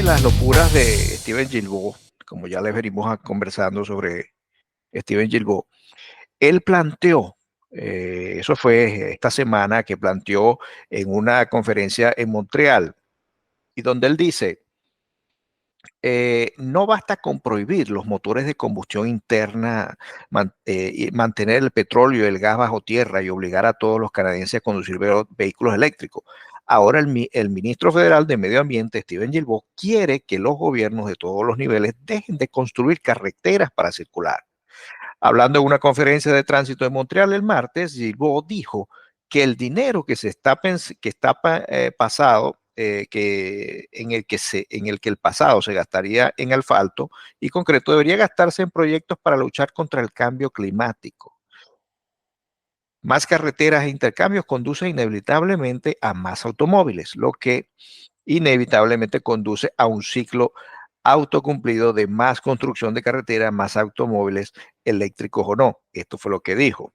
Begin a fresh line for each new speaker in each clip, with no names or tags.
de las locuras de Steven Guilbeault, como ya les venimos conversando sobre Steven Guilbeault, él planteó, eso fue esta semana que planteó en una conferencia en Montreal, y donde él dice, no basta con prohibir los motores de combustión interna, y mantener el petróleo y el gas bajo tierra y obligar a todos los canadienses a conducir vehículos eléctricos. Ahora el ministro federal de Medio Ambiente, Steven Guilbeault, quiere que los gobiernos de todos los niveles dejen de construir carreteras para circular. Hablando en una conferencia de tránsito de Montreal el martes, Guilbeault dijo que el dinero que está pasado, en el que el pasado se gastaría en asfalto y concreto debería gastarse en proyectos para luchar contra el cambio climático. Más carreteras e intercambios conducen inevitablemente a más automóviles, lo que inevitablemente conduce a un ciclo autocumplido de más construcción de carreteras, más automóviles eléctricos o no. Esto fue lo que dijo.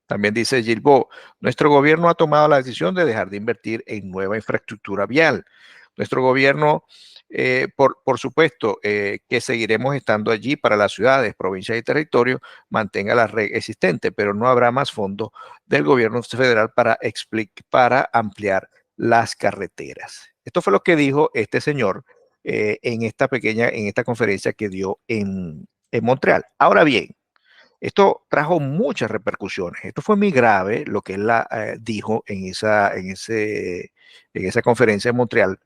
También dice Guilbeault, nuestro gobierno ha tomado la decisión de dejar de invertir en nueva infraestructura vial. Nuestro gobierno, por supuesto, que seguiremos estando allí para las ciudades, provincias y territorios, mantenga la red existente, pero no habrá más fondos del gobierno federal para ampliar las carreteras. Esto fue lo que dijo este señor en esta conferencia que dio en Montreal. Ahora bien, esto trajo muchas repercusiones. Esto fue muy grave lo que él dijo en esa conferencia en Montreal.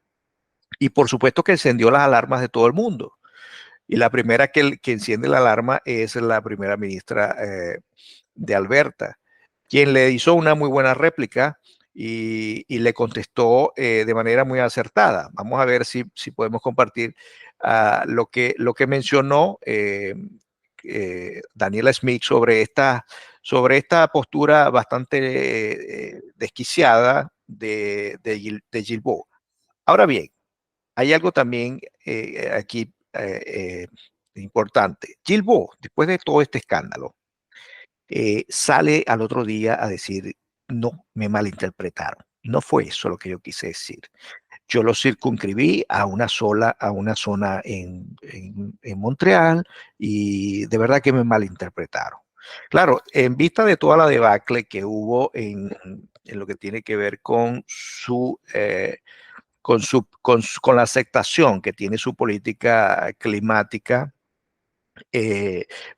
Y por supuesto que encendió las alarmas de todo el mundo. Y la primera que enciende la alarma es la primera ministra de Alberta, quien le hizo una muy buena réplica y le contestó de manera muy acertada. Vamos a ver si podemos compartir lo que mencionó Daniela Smith sobre esta postura bastante desquiciada de Guilbeault. Ahora bien, hay algo también aquí importante. Guilbeault, después de todo este escándalo, sale al otro día a decir, no, me malinterpretaron. No fue eso lo que yo quise decir. Yo lo circunscribí a una zona en Montreal y de verdad que me malinterpretaron. Claro, en vista de toda la debacle que hubo en lo que tiene que ver con la aceptación que tiene su política climática,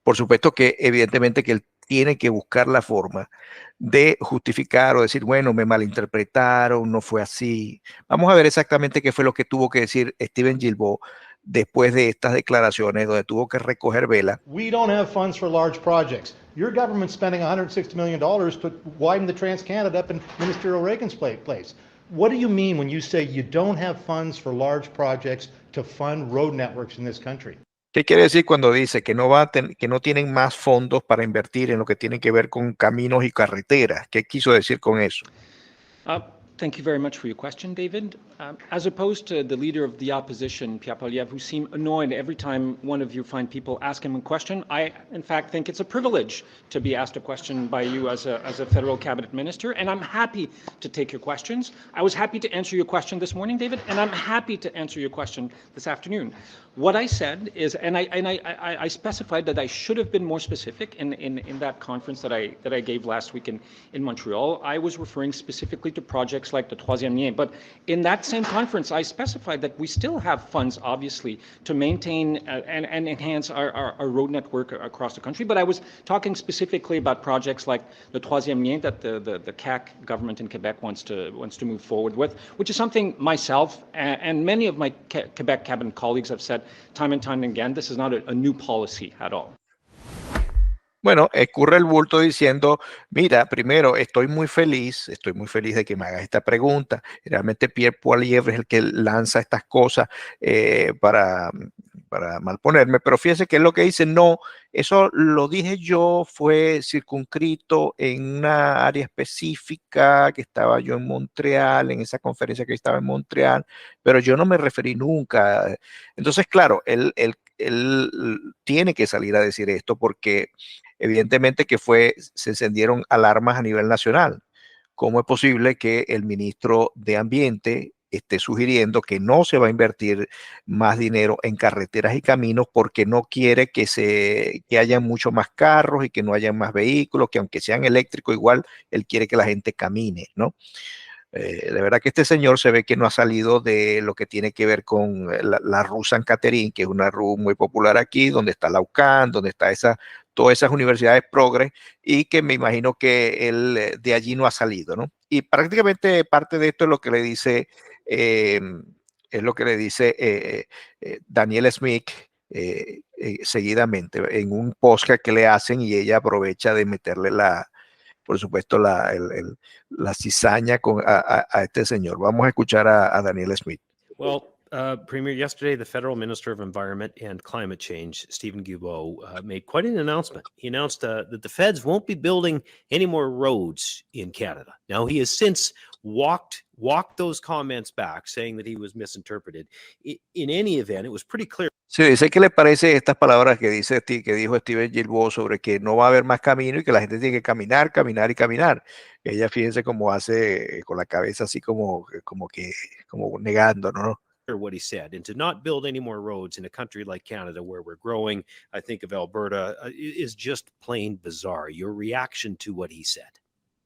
por supuesto que evidentemente que él tiene que buscar la forma de justificar o decir, bueno, me malinterpretaron, no fue así. Vamos a ver exactamente qué fue lo que tuvo que decir Steven Guilbeault después de estas declaraciones donde tuvo que recoger vela.
We don't have funds for large projects. Your government's spending $160 million to widen the Trans-Canada up in Minister O'Regan's place. What do you mean when you say you don't have funds for large projects to fund road networks in this country?
¿Qué quiere decir cuando dice que que no tienen más fondos para invertir en lo que tiene que ver con caminos y carreteras? ¿Qué quiso decir con eso?
Thank you very much for your question, David. As opposed to the leader of the opposition, Pierre Poilievre, who seemed annoyed every time one of your fine people ask him a question, I, in fact, think it's a privilege to be asked a question by you as a federal cabinet minister, and I'm happy to take your questions. I was happy to answer your question this morning, David, and I'm happy to answer your question this afternoon. What I said is, and I specified that I should have been more specific in that conference that I gave last week in Montreal. I was referring specifically to projects like the Troisième Lien, but in that same conference, I specified that we still have funds, obviously, to maintain and enhance our road network across the country. But I was talking specifically about projects like the Troisième Lien that the CAQ government in Quebec wants to move forward with, which is something myself and many of my Quebec cabinet colleagues have said time and time again. This is not a new policy at all.
Bueno, escurre el bulto diciendo, mira, primero, estoy muy feliz de que me hagas esta pregunta. Realmente Pierre Poilievre es el que lanza estas cosas para malponerme, pero fíjese que es lo que dice, no, eso lo dije yo, fue circunscrito en una área específica que estaba yo en Montreal, en esa conferencia que estaba en Montreal, pero yo no me referí nunca. Entonces, claro, él tiene que salir a decir esto porque evidentemente que se encendieron alarmas a nivel nacional. ¿Cómo es posible que el ministro de Ambiente esté sugiriendo que no se va a invertir más dinero en carreteras y caminos porque no quiere que haya mucho más carros y que no haya más vehículos, que aunque sean eléctricos igual, él quiere que la gente camine, ¿no? De verdad que este señor se ve que no ha salido de lo que tiene que ver con la Rue San Catherine, que es una rue muy popular aquí, donde está la UCAN, donde está todas esas universidades progres, y que me imagino que él de allí no ha salido, ¿no? Y prácticamente parte de esto eh, es lo que le dice Daniel Smith seguidamente en un podcast que le hacen y ella aprovecha de meterle por supuesto, la cizaña a este señor. Vamos a escuchar a Daniel Smith.
Well, Premier, yesterday the Federal Minister of Environment and Climate Change, Stephen Guilbeault, made quite an announcement. He announced that the feds won't be building any more roads in Canada. Now, he has since walked those comments back, saying that he was misinterpreted. In any event, it was pretty clear.
Sí, dice que le parece estas palabras que dijo Steven Guilbeault sobre que no va a haber más camino y que la gente tiene que caminar, caminar y caminar. Ella, fíjense cómo hace con la cabeza así como negando, ¿no?
What he said, and to not build any more roads in a country like Canada where we're growing, I think of Alberta, is just plain bizarre. Your reaction to what he said?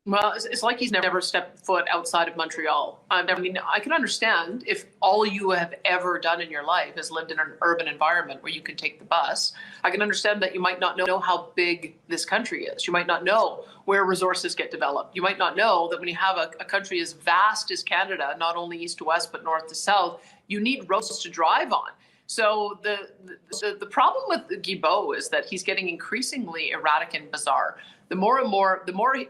Well, it's like he's never stepped foot outside of Montreal. I mean, I can understand if all you have ever done in your life is lived in an urban environment where you can take the bus. I can understand that you might not know how big this country is. You might not know where resources get developed. You might not know that when you have a country as vast as Canada, not only east to west, but north to south, you need roads to drive on. So the problem with Guilbeault is that he's getting increasingly erratic and bizarre. The more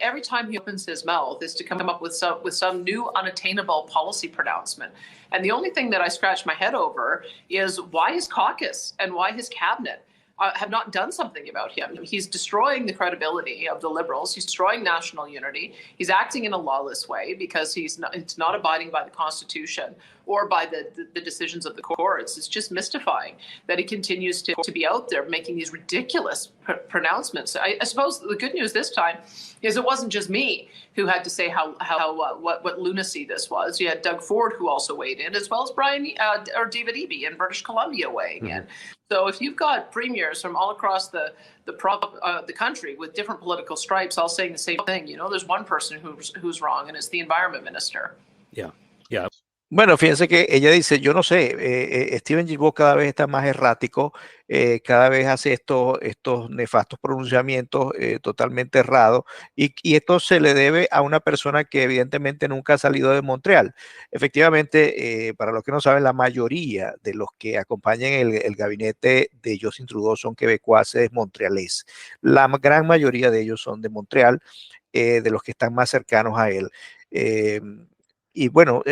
every time he opens his mouth is to come up with some new unattainable policy pronouncement. And the only thing that I scratch my head over is why his caucus and why his cabinet have not done something about him. He's destroying the credibility of the Liberals. He's destroying national unity. He's acting in a lawless way because it's not abiding by the Constitution or by the decisions of the courts. It's just mystifying that he continues to be out there making these ridiculous pronouncements. I suppose the good news this time is it wasn't just me who had to say what lunacy this was. You had Doug Ford who also weighed in, as well as David Eby in British Columbia weighing in. So if you've got premiers from all across the country with different political stripes all saying the same thing, there's one person who's wrong, and it's the environment minister.
Yeah.
Bueno, fíjense que ella dice, yo no sé, Steven Guilbeault cada vez está más errático, cada vez hace estos nefastos pronunciamientos totalmente errados, y esto se le debe a una persona que evidentemente nunca ha salido de Montreal. Efectivamente, para los que no saben, la mayoría de los que acompañan el gabinete de Justin Trudeau son quebecuaces montrealés. La gran mayoría de ellos son de Montreal, de los que están más cercanos a él. Y bueno,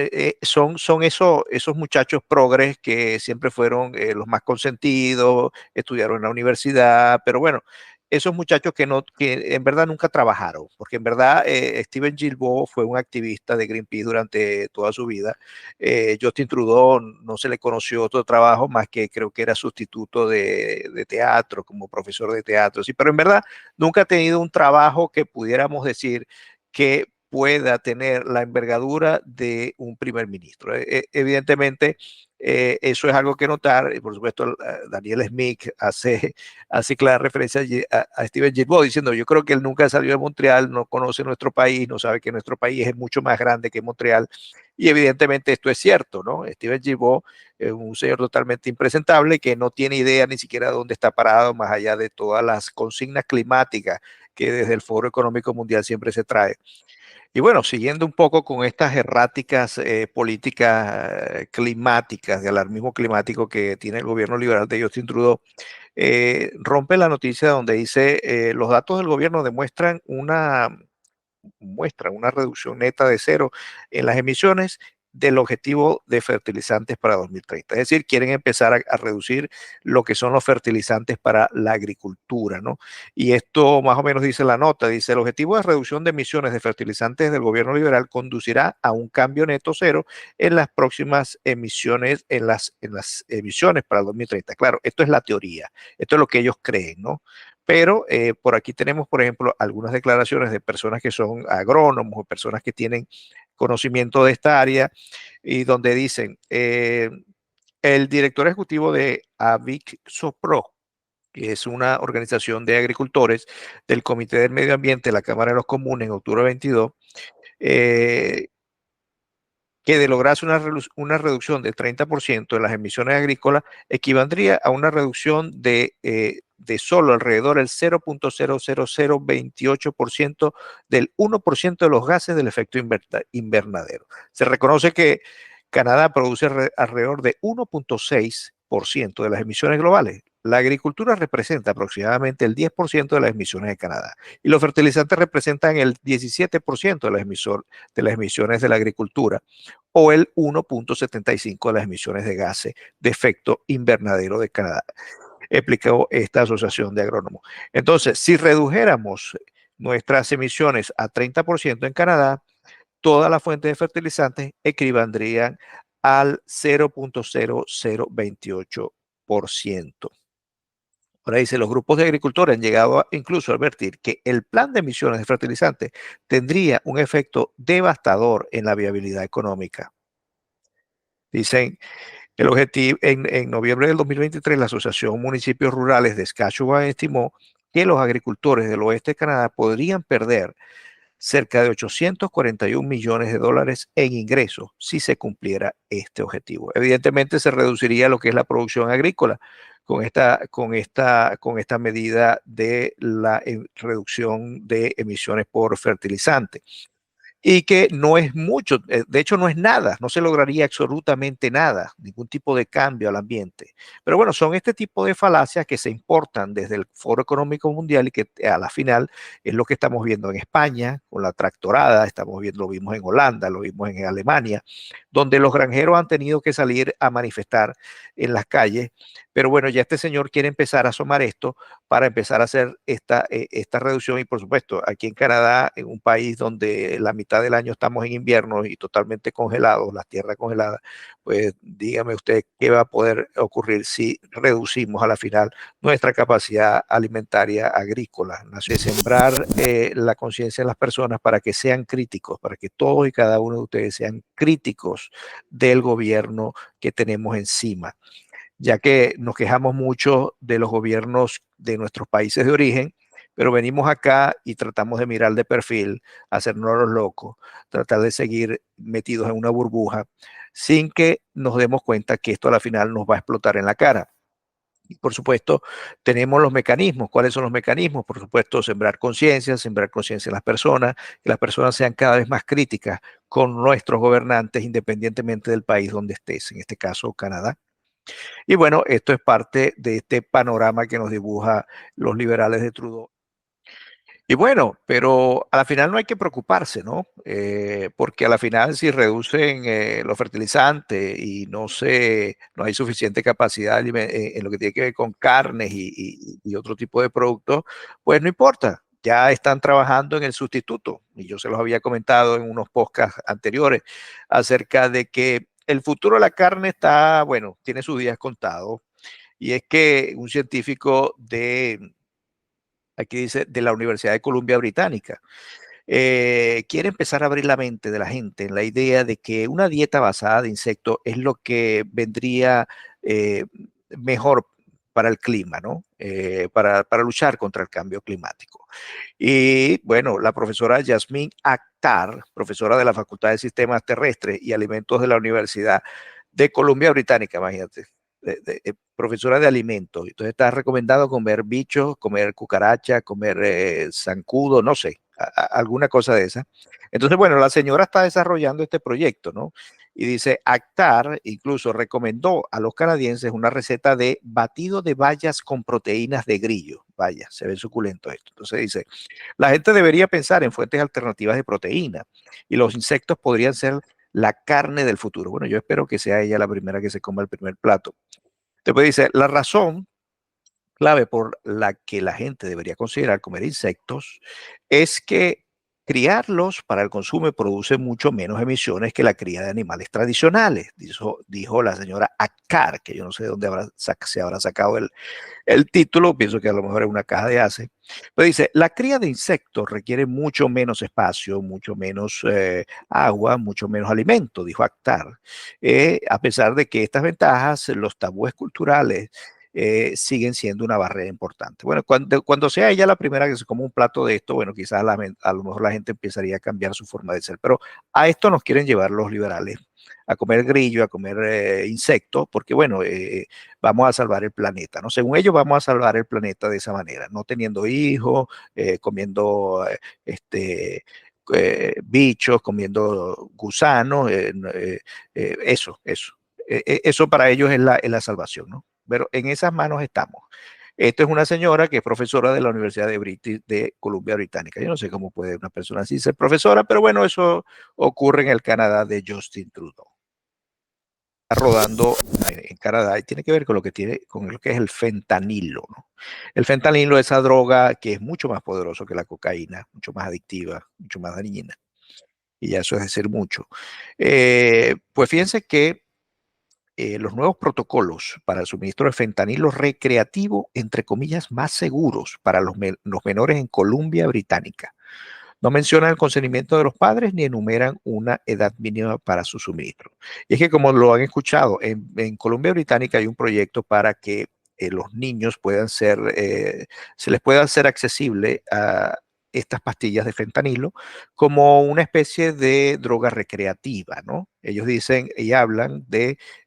son esos muchachos progres que siempre fueron los más consentidos, estudiaron en la universidad, pero bueno, esos muchachos que en verdad nunca trabajaron, porque en verdad Steven Guilbeault fue un activista de Greenpeace durante toda su vida. Justin Trudeau no se le conoció otro trabajo más que creo que era sustituto de teatro, como profesor de teatro, sí, pero en verdad nunca ha tenido un trabajo que pudiéramos decir que pueda tener la envergadura de un primer ministro. Evidentemente, eso es algo que notar, y por supuesto Daniel Smith hace clara referencia a Steven Guilbeault diciendo, yo creo que él nunca salió de Montreal, no conoce nuestro país, no sabe que nuestro país es mucho más grande que Montreal, y evidentemente esto es cierto, ¿no? Steven Guilbeault es un señor totalmente impresentable que no tiene idea ni siquiera de dónde está parado, más allá de todas las consignas climáticas que desde el Foro Económico Mundial siempre se trae. Y bueno, siguiendo un poco con estas erráticas políticas climáticas, de alarmismo climático que tiene el gobierno liberal de Justin Trudeau, rompe la noticia donde dice, los datos del gobierno demuestran una reducción neta de cero en las emisiones del objetivo de fertilizantes para 2030. Es decir, quieren empezar a reducir lo que son los fertilizantes para la agricultura, ¿no? Y esto más o menos dice la nota, dice, el objetivo de reducción de emisiones de fertilizantes del gobierno liberal conducirá a un cambio neto cero en las próximas emisiones, en las emisiones para el 2030. Claro, esto es la teoría, esto es lo que ellos creen, ¿no? Pero por aquí tenemos, por ejemplo, algunas declaraciones de personas que son agrónomos o personas que tienen conocimiento de esta área, y donde dicen, el director ejecutivo de AVIC-SOPRO, que es una organización de agricultores del Comité del Medio Ambiente de la Cámara de los Comunes en octubre 22, eh, que de lograrse una reducción del 30% de las emisiones agrícolas, equivaldría a una reducción de solo alrededor del 0.00028% del 1% de los gases del efecto invernadero. Se reconoce que Canadá produce alrededor de 1.6% de las emisiones globales. La agricultura representa aproximadamente el 10% de las emisiones de Canadá y los fertilizantes representan el 17% de las emisiones de la agricultura, o el 1.75% de las emisiones de gases de efecto invernadero de Canadá, explicó esta asociación de agrónomos. Entonces, si redujéramos nuestras emisiones a 30% en Canadá, todas las fuentes de fertilizantes equivaldrían al 0.0028%. Ahora dice, los grupos de agricultores han llegado incluso a advertir que el plan de emisiones de fertilizantes tendría un efecto devastador en la viabilidad económica. Dicen, el objetivo, en noviembre del 2023, la Asociación Municipios Rurales de Saskatchewan estimó que los agricultores del oeste de Canadá podrían perder cerca de 841 millones de dólares en ingresos si se cumpliera este objetivo. Evidentemente se reduciría lo que es la producción agrícola con esta medida de la reducción de emisiones por fertilizante. Y que no es mucho, de hecho no es nada, no se lograría absolutamente nada, ningún tipo de cambio al ambiente. Pero bueno, son este tipo de falacias que se importan desde el Foro Económico Mundial y que a la final es lo que estamos viendo en España con la tractorada, lo vimos en Holanda, lo vimos en Alemania, donde los granjeros han tenido que salir a manifestar en las calles. Pero bueno, ya este señor quiere empezar a asomar esto para empezar a hacer esta reducción. Y por supuesto, aquí en Canadá, en un país donde la mitad del año estamos en invierno y totalmente congelados, las tierras congeladas, pues dígame usted qué va a poder ocurrir si reducimos a la final nuestra capacidad alimentaria agrícola. De sembrar la conciencia de las personas para que sean críticos, para que todos y cada uno de ustedes sean críticos del gobierno que tenemos encima, ya que nos quejamos mucho de los gobiernos de nuestros países de origen, pero venimos acá y tratamos de mirar de perfil, hacernos los locos, tratar de seguir metidos en una burbuja sin que nos demos cuenta que esto a la final nos va a explotar en la cara. Y por supuesto, tenemos los mecanismos. ¿Cuáles son los mecanismos? Por supuesto, sembrar conciencia en las personas, que las personas sean cada vez más críticas con nuestros gobernantes, independientemente del país donde estés, en este caso Canadá. Y bueno, esto es parte de este panorama que nos dibuja los liberales de Trudeau. Y bueno, pero a la final no hay que preocuparse, ¿no? Porque a la final si reducen los fertilizantes y no hay suficiente capacidad en lo que tiene que ver con carnes y otro tipo de productos, pues no importa. Ya están trabajando en el sustituto. Y yo se los había comentado en unos podcasts anteriores acerca de que el futuro de la carne está, bueno, tiene sus días contados. Y es que un científico aquí dice, de la Universidad de Columbia Británica, quiere empezar a abrir la mente de la gente en la idea de que una dieta basada de insectos es lo que vendría eh, mejor para el clima, ¿no? Para luchar contra el cambio climático. Y bueno, la profesora Yasmín Akhtar, profesora de la Facultad de Sistemas Terrestres y Alimentos de la Universidad de Columbia Británica, imagínate, profesora de alimentos. Entonces está recomendado comer bichos, comer cucaracha, comer zancudo, no sé, alguna cosa de esa. Entonces, bueno, la señora está desarrollando este proyecto, ¿no? Y dice, Akhtar incluso recomendó a los canadienses una receta de batido de bayas con proteínas de grillo. Vaya, se ve suculento esto. Entonces dice, la gente debería pensar en fuentes alternativas de proteína y los insectos podrían ser la carne del futuro. Bueno, yo espero que sea ella la primera que se coma el primer plato. Después dice, la razón clave por la que la gente debería considerar comer insectos es que criarlos para el consumo produce mucho menos emisiones que la cría de animales tradicionales, dijo la señora Akkar, que yo no sé de dónde se habrá sacado el título, pienso que a lo mejor es una caja de hace. Pero dice, la cría de insectos requiere mucho menos espacio, mucho menos agua, mucho menos alimento, dijo Akhtar. A pesar de que estas ventajas, los tabúes culturales, siguen siendo una barrera importante. Bueno, cuando sea ella la primera que se come un plato de esto, bueno, quizás a lo mejor la gente empezaría a cambiar su forma de ser, pero a esto nos quieren llevar los liberales, a comer grillo, a comer insectos, porque bueno, vamos a salvar el planeta, ¿no? Según ellos vamos a salvar el planeta de esa manera, no teniendo hijos, comiendo bichos, comiendo gusanos, eso. Eso para ellos es la salvación, ¿no? Pero en esas manos estamos. Esto es una señora que es profesora de la Universidad de Columbia Británica. Yo no sé cómo puede una persona así ser profesora, pero bueno, eso ocurre en el Canadá de Justin Trudeau. Está rodando en Canadá y tiene que ver con lo que es el fentanilo, ¿no? El fentanilo es esa droga que es mucho más poderoso que la cocaína, mucho más adictiva, mucho más dañina. Y ya eso es decir mucho. Pues fíjense que los nuevos protocolos para el suministro de fentanilo recreativo, entre comillas, más seguros para los menores en Columbia Británica. No mencionan el consentimiento de los padres ni enumeran una edad mínima para su suministro. Y es que como lo han escuchado, en Columbia Británica hay un proyecto para que los niños puedan se les pueda hacer accesible a estas pastillas de fentanilo como una especie de droga recreativa, ¿no? Ellos dicen y hablan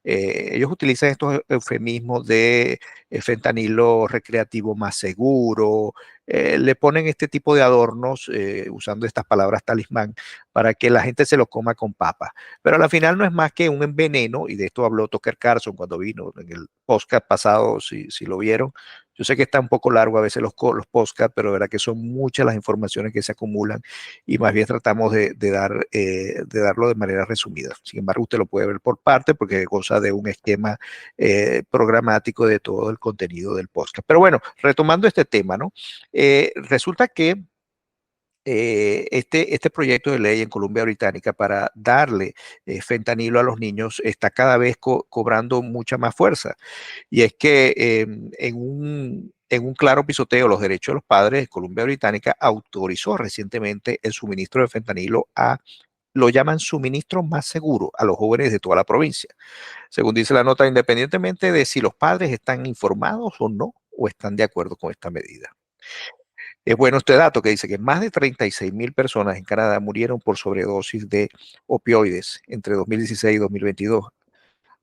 ellos utilizan estos eufemismos de fentanilo recreativo más seguro, le ponen este tipo de adornos usando estas palabras talismán para que la gente se lo coma con papas. Pero al final no es más que un veneno, y de esto habló Tucker Carlson cuando vino en el podcast pasado, si lo vieron. Yo sé que está un poco largo a veces los podcasts, pero verdad que son muchas las informaciones que se acumulan y más bien tratamos de darlo de manera resumida. Sin embargo, usted lo puede ver por parte porque goza de un esquema programático de todo el contenido del podcast. Pero bueno, retomando este tema, ¿no? Resulta que este proyecto de ley en Columbia Británica para darle fentanilo a los niños está cada vez cobrando mucha más fuerza. Y es que en un claro pisoteo de los derechos de los padres, Columbia Británica autorizó recientemente el suministro de fentanilo lo llaman suministro más seguro a los jóvenes de toda la provincia. Según dice la nota, independientemente de si los padres están informados o no, o están de acuerdo con esta medida. Es bueno este dato que dice que más de 36,000 personas en Canadá murieron por sobredosis de opioides entre 2016 y 2022.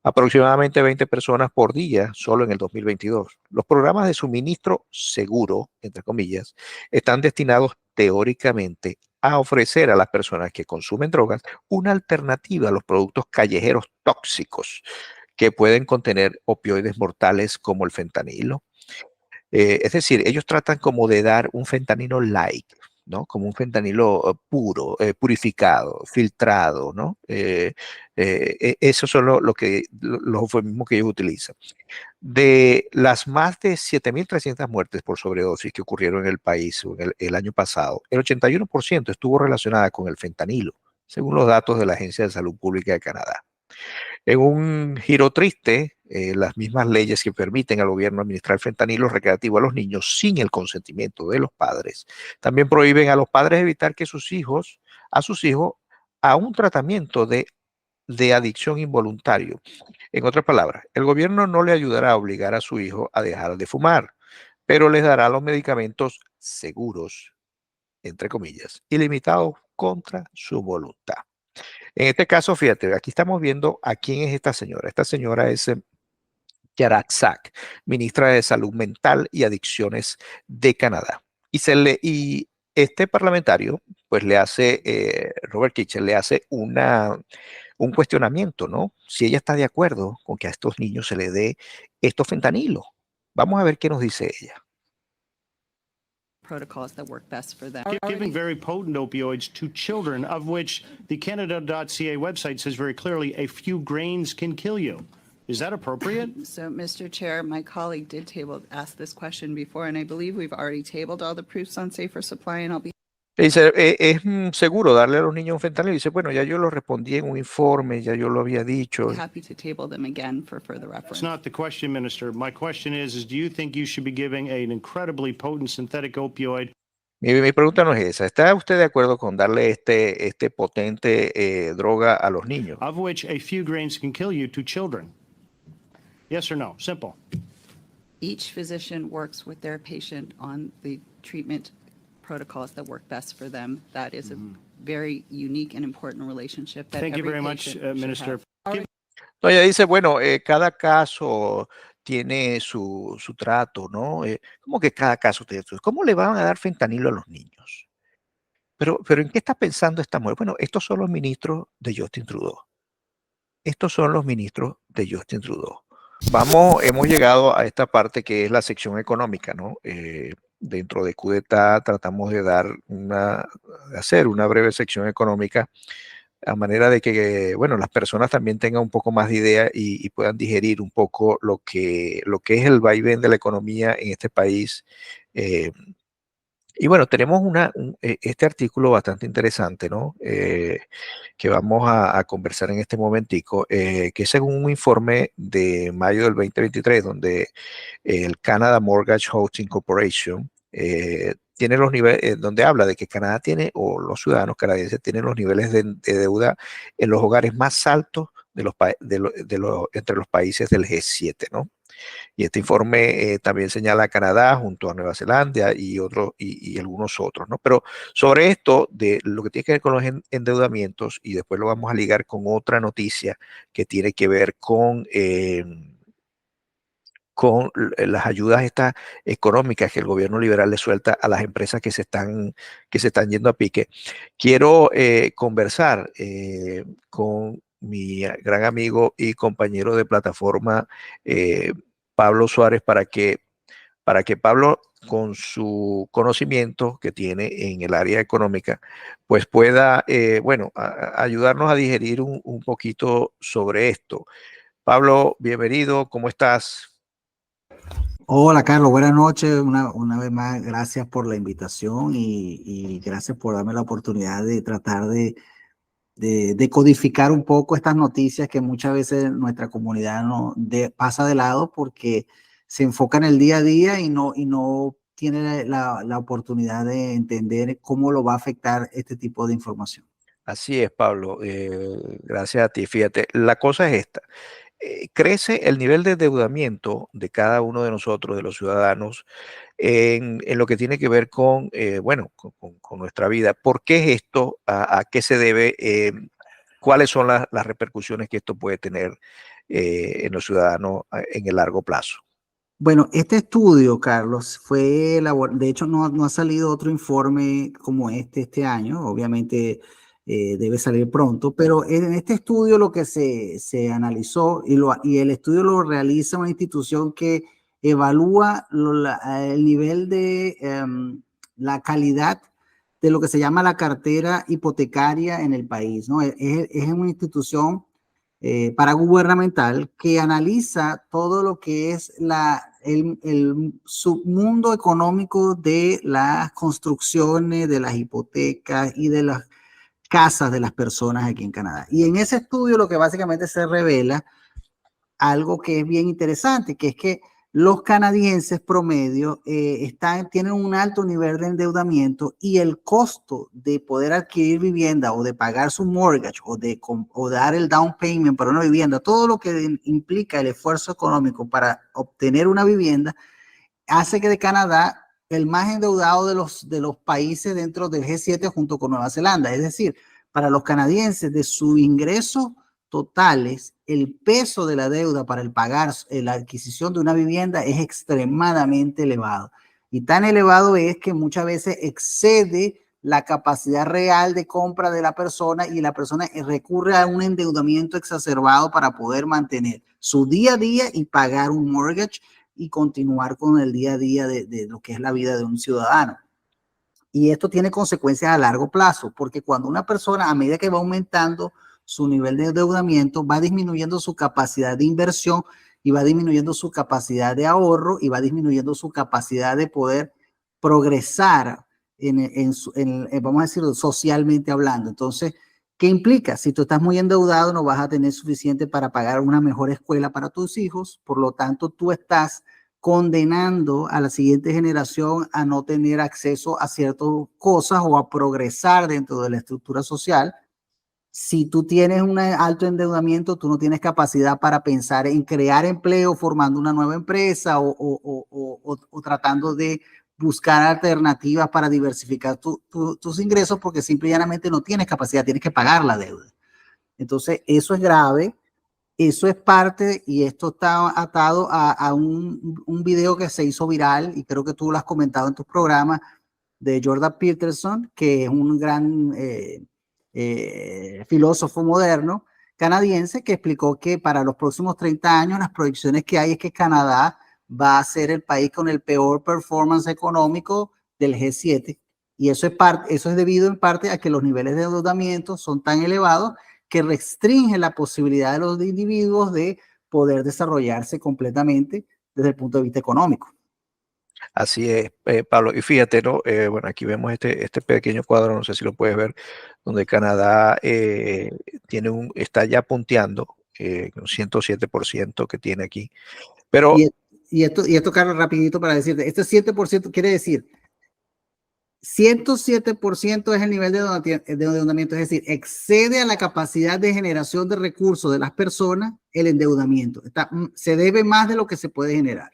Aproximadamente 20 personas por día solo en el 2022. Los programas de suministro seguro, entre comillas, están destinados teóricamente a ofrecer a las personas que consumen drogas una alternativa a los productos callejeros tóxicos que pueden contener opioides mortales como el fentanilo. Es decir, ellos tratan como de dar un fentanilo light, ¿no? Como un fentanilo puro, purificado, filtrado, ¿no? Esos son los eufemismos que ellos utilizan. De las más de 7,300 muertes por sobredosis que ocurrieron en el país el año pasado, el 81% estuvo relacionada con el fentanilo, según los datos de la Agencia de Salud Pública de Canadá. En un giro triste, las mismas leyes que permiten al gobierno administrar fentanilo recreativo a los niños sin el consentimiento de los padres, también prohíben a los padres evitar que a sus hijos, a un tratamiento de adicción involuntario. En otras palabras, el gobierno no le ayudará a obligar a su hijo a dejar de fumar, pero les dará los medicamentos seguros, entre comillas, y limitados contra su voluntad. En este caso, fíjate, aquí estamos viendo a quién es esta señora. Esta señora es Jarak Sak, ministra de Salud Mental y Adicciones de Canadá. Y este parlamentario, pues Robert Kitchen le hace un cuestionamiento, ¿no? Si ella está de acuerdo con que a estos niños se le dé estos fentanilos. Vamos a ver qué nos dice ella.
Protocols that work best for them.
Giving very potent opioids to children, of which the Canada.ca website says very clearly a few grains can kill you. Is that appropriate?
So, Mr. Chair, my colleague did ask this question before, and I believe we've already tabled all the proofs on safer supply, and I'll be
Le dice, ¿es seguro darle a los niños un fentanilo? Y dice, bueno, ya yo lo respondí en un informe, ya yo lo había dicho.
Happy to table them again for further
That's
reference.
not the question, Minister. My question is do you think you should be giving an incredibly potent synthetic opioid?
Mi pregunta no es esa. ¿Está usted de acuerdo con darle este potente droga a los niños?
Of which a few grains can kill you, to children? Yes or no? Simple.
Each physician works with their patient on the treatment protocols that work best for them. That is a very unique and important relationship that
Thank you
every
very much,
patient should
Minister.
have. All right.
No, ella dice, bueno, cada caso tiene su trato, ¿no? ¿Cómo que cada caso tiene su? ¿Cómo le van a dar fentanilo a los niños? Pero ¿en qué está pensando esta mujer? Bueno, estos son los ministros de Justin Trudeau. Estos son los ministros de Justin Trudeau. Hemos llegado a esta parte que es la sección económica, ¿no? Dentro de Coup d'Etat tratamos de hacer una breve sección económica a manera de que, bueno, las personas también tengan un poco más de idea y puedan digerir un poco lo que es el vaivén de la economía en este país. Y bueno, tenemos este artículo bastante interesante, ¿no? Que vamos a conversar en este momentico, que es según un informe de mayo del 2023, donde el Canada Mortgage Housing Corporation tiene los niveles, donde habla de que Canadá tiene, o los ciudadanos canadienses tienen los niveles de deuda en los hogares más altos entre los países del G7, ¿no? Y este informe también señala a Canadá junto a Nueva Zelanda y algunos otros, ¿no? Pero sobre esto, de lo que tiene que ver con los endeudamientos, y después lo vamos a ligar con otra noticia que tiene que ver con las ayudas estas económicas que el gobierno liberal le suelta a las empresas que se están yendo a pique. Quiero conversar con mi gran amigo y compañero de plataforma, Pablo Suárez, para que Pablo, con su conocimiento que tiene en el área económica, pues pueda, bueno, ayudarnos a digerir un poquito sobre esto. Pablo, bienvenido, ¿cómo estás?
Hola Carlos, buenas noches. Una vez más, gracias por la invitación y gracias por darme la oportunidad de tratar de codificar un poco estas noticias que muchas veces nuestra comunidad pasa de lado porque se enfoca en el día a día y no tiene la oportunidad de entender cómo lo va a afectar este tipo de información.
Así es, Pablo. Gracias a ti. Fíjate, la cosa es esta. Crece el nivel de endeudamiento de cada uno de nosotros, de los ciudadanos, en lo que tiene que ver con, bueno, con nuestra vida. ¿Por qué es esto? ¿A qué se debe? ¿Cuáles son las repercusiones que esto puede tener en los ciudadanos en el largo plazo?
Bueno, este estudio, Carlos, de hecho no ha salido otro informe como este año, obviamente debe salir pronto, pero en este estudio lo que se analizó y el estudio lo realiza una institución que evalúa el nivel de la calidad de lo que se llama la cartera hipotecaria en el país, ¿no? Es una institución paragubernamental que analiza todo lo que es el submundo económico de las construcciones, de las hipotecas y de las casas de las personas aquí en Canadá. Y en ese estudio lo que básicamente se revela algo que es bien interesante, que es que los canadienses promedio tienen un alto nivel de endeudamiento y el costo de poder adquirir vivienda o de pagar su mortgage o dar el down payment para una vivienda, todo lo que implica el esfuerzo económico para obtener una vivienda, hace que de Canadá el más endeudado de los países dentro del G7 junto con Nueva Zelanda. Es decir, para los canadienses de su ingreso totales, el peso de la deuda para el pagar la adquisición de una vivienda es extremadamente elevado. Y tan elevado es que muchas veces excede la capacidad real de compra de la persona y la persona recurre a un endeudamiento exacerbado para poder mantener su día a día y pagar un mortgage y continuar con el día a día de lo que es la vida de un ciudadano. Y esto tiene consecuencias a largo plazo, porque cuando una persona, a medida que va aumentando su nivel de endeudamiento, va disminuyendo su capacidad de inversión y va disminuyendo su capacidad de ahorro y va disminuyendo su capacidad de poder progresar vamos a decirlo, socialmente hablando. Entonces, ¿qué implica? Si tú estás muy endeudado, no vas a tener suficiente para pagar una mejor escuela para tus hijos, por lo tanto, tú estás condenando a la siguiente generación a no tener acceso a ciertas cosas o a progresar dentro de la estructura social. Si tú tienes un alto endeudamiento, tú no tienes capacidad para pensar en crear empleo formando una nueva empresa o tratando de buscar alternativas para diversificar tus ingresos porque simple y llanamente no tienes capacidad, tienes que pagar la deuda. Entonces, eso es grave. Eso es parte, y esto está atado a un video que se hizo viral, y creo que tú lo has comentado en tus programas, de Jordan Peterson, que es un gran filósofo moderno canadiense, que explicó que para los próximos 30 años las proyecciones que hay es que Canadá va a ser el país con el peor performance económico del G7. Y eso es debido en parte a que los niveles de endeudamiento son tan elevados que restringen la posibilidad de los individuos de poder desarrollarse completamente desde el punto de vista económico.
Así es, Pablo. Y fíjate, ¿no? Bueno, aquí vemos este pequeño cuadro, no sé si lo puedes ver, donde Canadá está ya punteando un 107% que tiene aquí. Pero
Y esto, Carlos, rapidito para decirte, este 7% quiere decir 107% es el nivel de endeudamiento, es decir, excede a la capacidad de generación de recursos de las personas el endeudamiento. Se debe más de lo que se puede generar.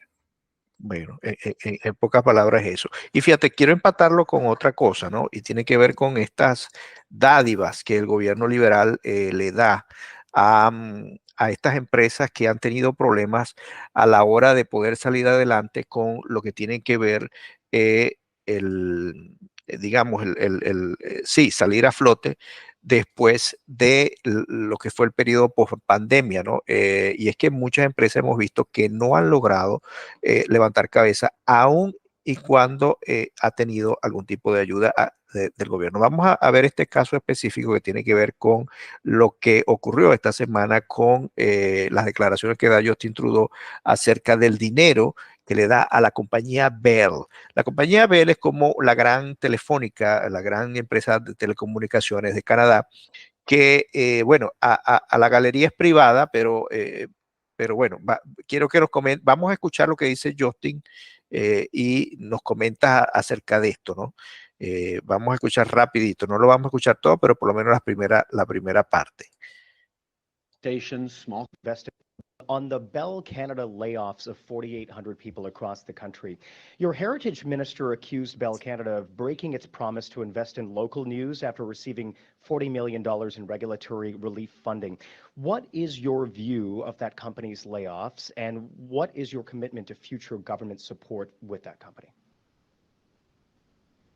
bueno, en pocas palabras es eso. Y fíjate, quiero empatarlo con otra cosa, ¿no? Y tiene que ver con estas dádivas que el gobierno liberal le da a estas empresas que han tenido problemas a la hora de poder salir adelante con lo que tiene que ver digamos, sí, salir a flote después de lo que fue el periodo post pandemia, ¿no? Y es que muchas empresas hemos visto que no han logrado levantar cabeza aún y cuando ha tenido algún tipo de ayuda del gobierno. Vamos a ver este caso específico que tiene que ver con lo que ocurrió esta semana con las declaraciones que da Justin Trudeau acerca del dinero que le da a la compañía Bell. La compañía Bell es como la gran telefónica, la gran empresa de telecomunicaciones de Canadá, que, bueno, a la galería es privada, pero bueno, quiero que nos comenten, vamos a escuchar lo que dice Justin y nos comenta acerca de esto, ¿no? Vamos a escuchar rapidito, no lo vamos a escuchar todo, pero por lo menos la primera parte.
Small on the Bell Canada layoffs of 4,800 people across the country. Your Heritage Minister accused Bell Canada of breaking its promise to invest in local news after receiving $40 million in regulatory relief funding. What is your view of that company's layoffs, and what is your commitment to future government support with that company?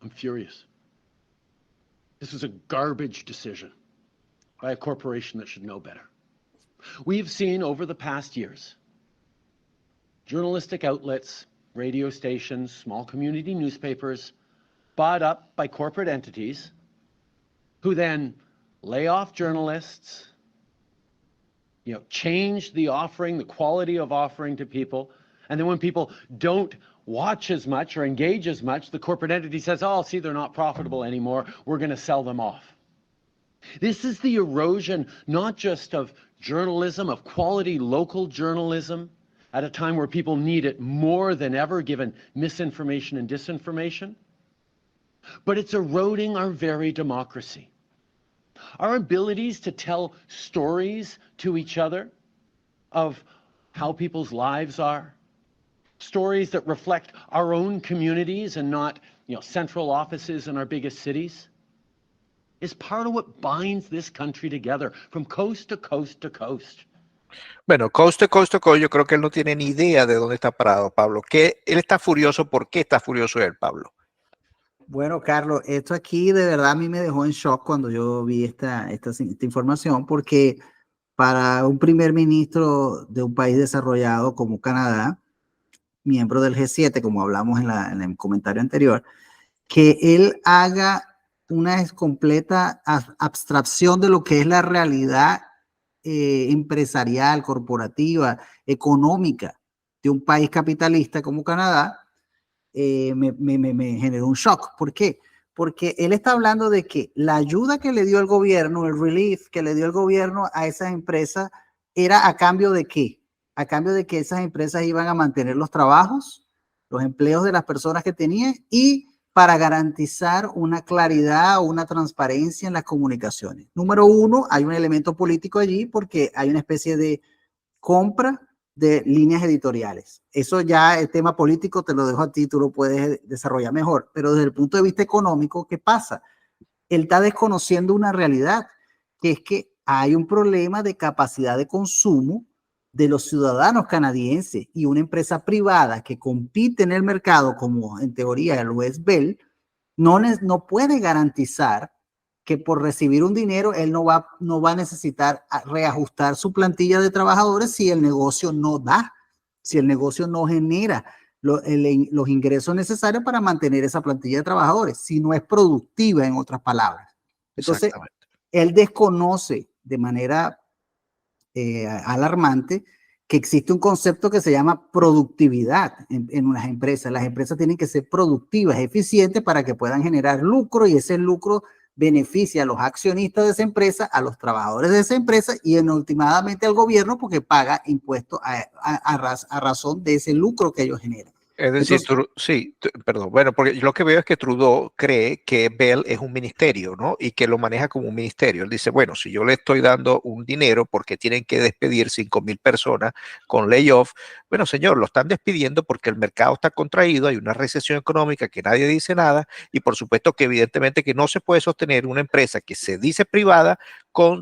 I'm furious. This was a garbage decision by a corporation that should know better. We've seen over the past years journalistic outlets, radio stations, small community newspapers bought up by corporate entities who then lay off journalists, change the offering, the quality of offering to people. And then when people don't watch as much or engage as much, the corporate entity says, oh, see, they're not profitable anymore. We're going to sell them off. This is the erosion, not just of journalism, of quality local journalism, at a time where people need it more than ever, given misinformation and disinformation, but it's eroding our very democracy. Our abilities to tell stories to each other of how people's lives are, stories that reflect our own communities and not, central offices in our biggest cities, is part of what binds this country together from coast to coast to coast.
Bueno, coast to coast to coast, yo creo que él no tiene ni idea de dónde está parado, Pablo. Que él está furioso. ¿Por qué está furioso él, Pablo?
Bueno, Carlos, esto aquí de verdad a mí me dejó en shock cuando yo vi esta información, porque para un primer ministro de un país desarrollado como Canadá, miembro del G7, como hablamos en el comentario anterior, que él haga una completa abstracción de lo que es la realidad empresarial, corporativa, económica de un país capitalista como Canadá, me generó un shock. ¿Por qué? porque él está hablando de que la ayuda que le dio el gobierno, el relief que le dio el gobierno a esas empresas, era a cambio de qué? A cambio de que esas empresas iban a mantener los trabajos, los empleos de las personas que tenían y para garantizar una claridad o una transparencia en las comunicaciones. Número uno, hay un elemento político allí porque hay una especie de compra de líneas editoriales. Eso ya el tema político te lo dejo a ti, tú lo puedes desarrollar mejor, pero desde el punto de vista económico, ¿qué pasa? Él está desconociendo una realidad, que es que hay un problema de capacidad de consumo de los ciudadanos canadienses y una empresa privada que compite en el mercado, como en teoría el US Bell, no puede garantizar que por recibir un dinero él no va a necesitar reajustar su plantilla de trabajadores si el negocio no da, si el negocio no genera los ingresos necesarios para mantener esa plantilla de trabajadores, si no es productiva, en otras palabras. Entonces, él desconoce de manera alarmante que existe un concepto que se llama productividad en unas empresas. Las empresas tienen que ser productivas, eficientes para que puedan generar lucro y ese lucro beneficia a los accionistas de esa empresa, a los trabajadores de esa empresa y últimamente al gobierno porque paga impuestos a razón de ese lucro que ellos generan.
Es decir, perdón, bueno, porque yo lo que veo es que Trudeau cree que Bell es un ministerio, ¿no? Y que lo maneja como un ministerio. Él dice, bueno, si yo le estoy dando un dinero porque tienen que despedir 5,000 personas con layoff, bueno, señor, lo están despidiendo porque el mercado está contraído, hay una recesión económica que nadie dice nada y por supuesto que evidentemente que no se puede sostener una empresa que se dice privada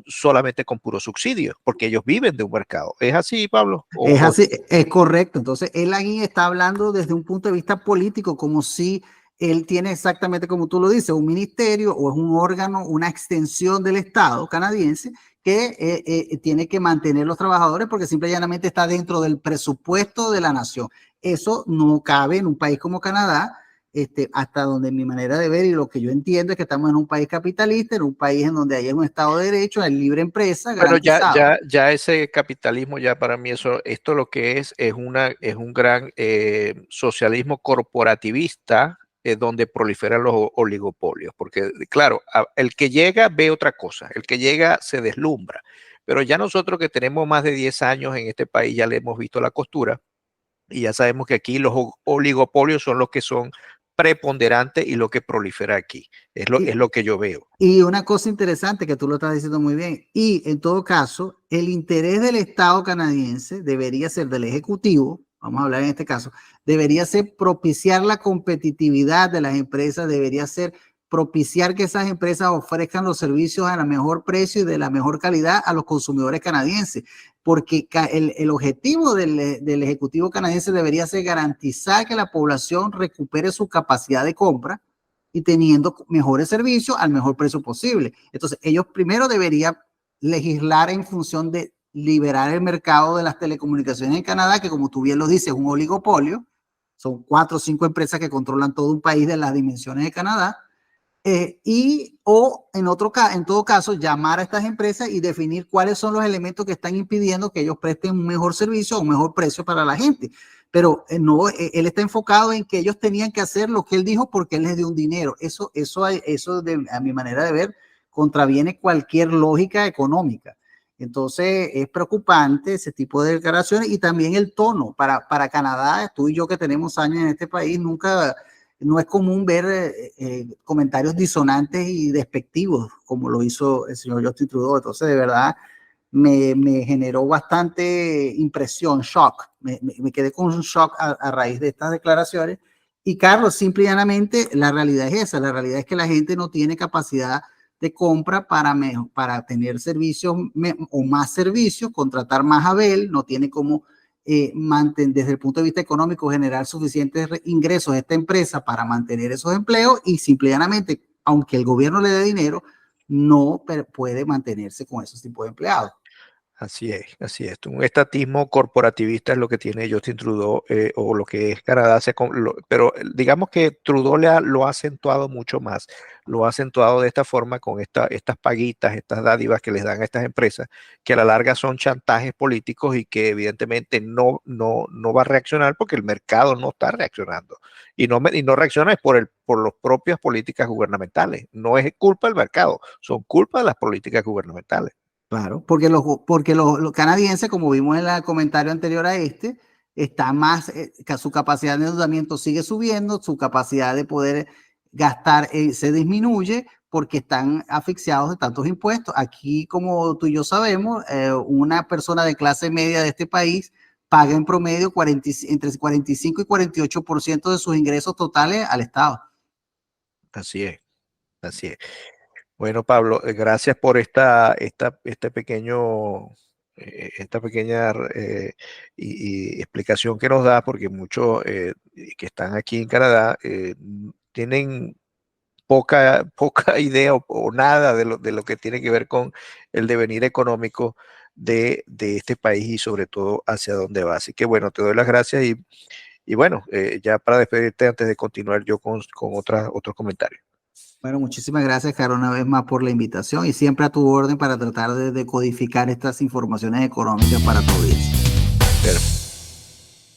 solamente con puro subsidio, porque ellos viven de un mercado. ¿Es así, Pablo?
Es así, es correcto. Entonces, él aquí está hablando desde un punto de vista político, como si él tiene exactamente como tú lo dices, un ministerio o es un órgano, una extensión del Estado canadiense que tiene que mantener los trabajadores porque simple y llanamente está dentro del presupuesto de la nación. Eso no cabe en un país como Canadá. Hasta donde mi manera de ver y lo que yo entiendo es que estamos en un país capitalista, en un país en donde hay un Estado de Derecho, hay libre empresa.
Bueno, ya ese capitalismo, ya para mí esto lo que es un gran socialismo corporativista donde proliferan los oligopolios, porque claro, el que llega ve otra cosa, el que llega se deslumbra, pero ya nosotros que tenemos más de 10 años en este país ya le hemos visto la costura y ya sabemos que aquí los oligopolios son los que son preponderante y lo que prolifera aquí. Es lo que yo veo.
Y una cosa interesante que tú lo estás diciendo muy bien, y en todo caso, el interés del Estado canadiense debería ser del Ejecutivo, vamos a hablar en este caso, debería ser propiciar la competitividad de las empresas, debería ser propiciar que esas empresas ofrezcan los servicios a la mejor precio y de la mejor calidad a los consumidores canadienses, porque el objetivo del Ejecutivo canadiense debería ser garantizar que la población recupere su capacidad de compra y teniendo mejores servicios al mejor precio posible. Entonces, ellos primero deberían legislar en función de liberar el mercado de las telecomunicaciones en Canadá, que como tú bien lo dices, es un oligopolio, son 4 o 5 empresas que controlan todo un país de las dimensiones de Canadá, o en todo caso llamar a estas empresas y definir cuáles son los elementos que están impidiendo que ellos presten un mejor servicio o un mejor precio para la gente. Pero no, él está enfocado en que ellos tenían que hacer lo que él dijo porque él les dio un dinero. Eso a mi manera de ver, contraviene cualquier lógica económica. Entonces es preocupante ese tipo de declaraciones y también el tono. Para Canadá, tú y yo que tenemos años en este país, no es común ver comentarios disonantes y despectivos como lo hizo el señor Justin Trudeau. Entonces, de verdad, me generó bastante impresión, shock. Me quedé con un shock a raíz de estas declaraciones. Y Carlos, simple y llanamente, la realidad es esa. La realidad es que la gente no tiene capacidad de compra para tener servicios o más servicios, contratar más a Bell, no tiene cómo desde el punto de vista económico generar suficientes ingresos a esta empresa para mantener esos empleos y simplemente, aunque el gobierno le dé dinero, no puede mantenerse con esos tipos de empleados.
Así es, así es. Un estatismo corporativista es lo que tiene Justin Trudeau o lo que es Canadá, pero digamos que Trudeau lo ha acentuado mucho más, lo ha acentuado de esta forma con estas paguitas, estas dádivas que les dan a estas empresas, que a la larga son chantajes políticos y que evidentemente no va a reaccionar porque el mercado no está reaccionando y no reacciona es por las propias políticas gubernamentales. No es culpa del mercado, son culpa de las políticas gubernamentales.
Claro, porque los canadienses, como vimos en el comentario anterior a este, está más, su capacidad de endeudamiento sigue subiendo, su capacidad de poder gastar se disminuye porque están asfixiados de tantos impuestos. Aquí, como tú y yo sabemos, una persona de clase media de este país paga en promedio entre 45 y 48% de sus ingresos totales al Estado.
Así es, así es. Bueno, Pablo, gracias por esta pequeña explicación que nos da, porque muchos que están aquí en Canadá tienen poca idea o nada de lo que tiene que ver con el devenir económico de este país y sobre todo hacia dónde va. Así que bueno, te doy las gracias y bueno, ya para despedirte antes de continuar yo con otros comentarios.
Bueno, muchísimas gracias, Caro, una vez más por la invitación y siempre a tu orden para tratar de decodificar estas informaciones económicas para tu audiencia.
Perfecto.